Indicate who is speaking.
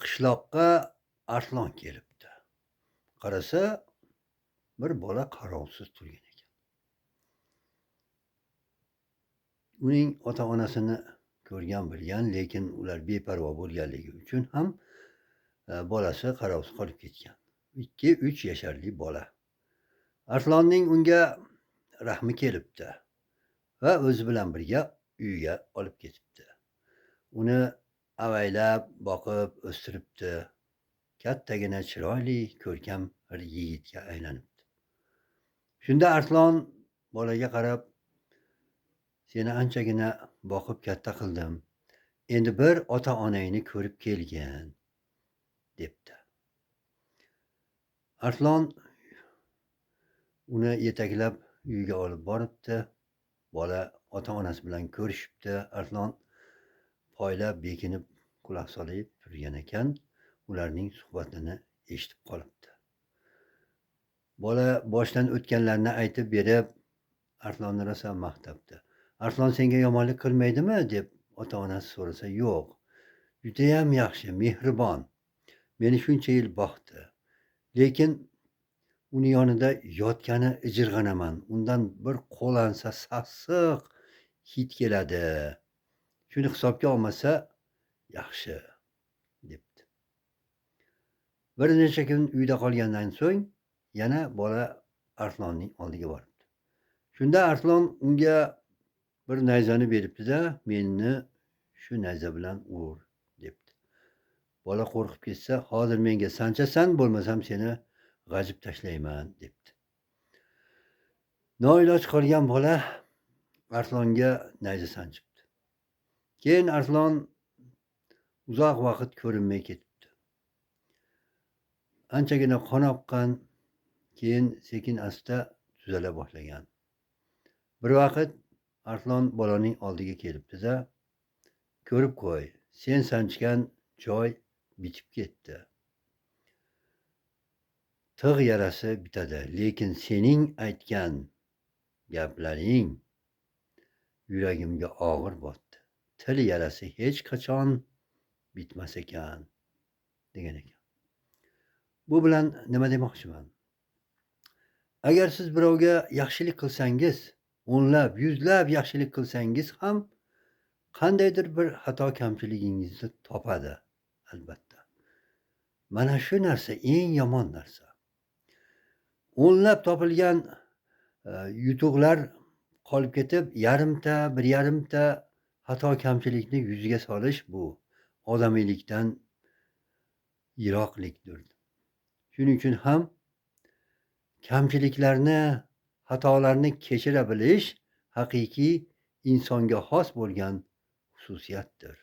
Speaker 1: Qishloqqa arslon kelibdi. Qarasa, bir bola qarovsiz turgan ekan. Uning ota-onasini ko'rgan-bilgan, lekin ular beparvo bo'lganligi uchun ham bolasi qarovsiz qolib ketgan. 2-3 yasharli bola. Arslonning unga rahmi kelibdi va o'zi bilan birga uyiga olib ketibdi. Uni avaylab, boqib, o'stiribdi. Kattagina chiroyli, ko'rkam bir yigitga aylanibdi. Shunda Arslon bolaga qarab, "Seni anchagina boqib katta qildim. Endi bir ota-onangni ko'rib kelgin", debdi. Arslon uni yetaklab uyiga olib boribdi. Bola ota-onasi bilan ko'rishibdi. Arslon poylab, bekinib quloq solib turgan ekan. Ularning suhbatini eshitib qolibdi. Bola boshdan o'tganlarni aytib berib, Arslonni rosa maqtabdi. "Arslon senga yomonlik qilmaydimi?" deb ota-onasi so'rasa, "Yo'q. Judayam yaxshi, mehribon. Meni shuncha yil boqdi. Lekin uni yonida yotgani ijirg'anaman. Undan bir qo'lansa sassiq hid keladi. Shuni hisobga olmasa yaxshi", debdi. Bir necha kun uyda qolgandan so'ng yana bola Arslonning oldiga boribdi. Shunda Arslon unga bir nayzani beribdi-da, "Meni shu nayza bilan ur", debdi. Bola qo'rqib ketsa, "Hozir menga sanchasan, bo'lmasam seni g'ajib tashlayman", debdi. Noiloj qolgan bola Arslonga nayza sanchibdi. Keyin Arslon uzoq vaqt ko'rinmay ketibdi. Anchagina qon oqqan, keyin sekin-asta tuzala boshlagan. Bir vaqt Arslon bolaning oldiga kelibdi-da, "Ko'rib qo'y, sen sanchgan joy bitib ketdi. Tig' yarasi bitadi, lekin sening aytgan gaplaring yuragimga og'ir botdi. Til yarasi hech qachon bitmas ekan", degan ekan. Bu bilan nima demoqchiman? Agar siz birovga yaxshilik qilsangiz, o'nlab, yuzlab yaxshilik qilsangiz ham qandaydir bir xato kamchiligingizni topadi, albatta. Mana shu narsa eng yomon narsa. O'nlab topilgan yutuqlar qolib ketib, yarimta, bir yarimta xato kamchilikni yuziga solish bu odamiylikdan yiroqlikdir. Shuning uchun ham kamchiliklarni, xatolarni kechira bilish haqiqiy insonga xos bo'lgan xususiyatdir.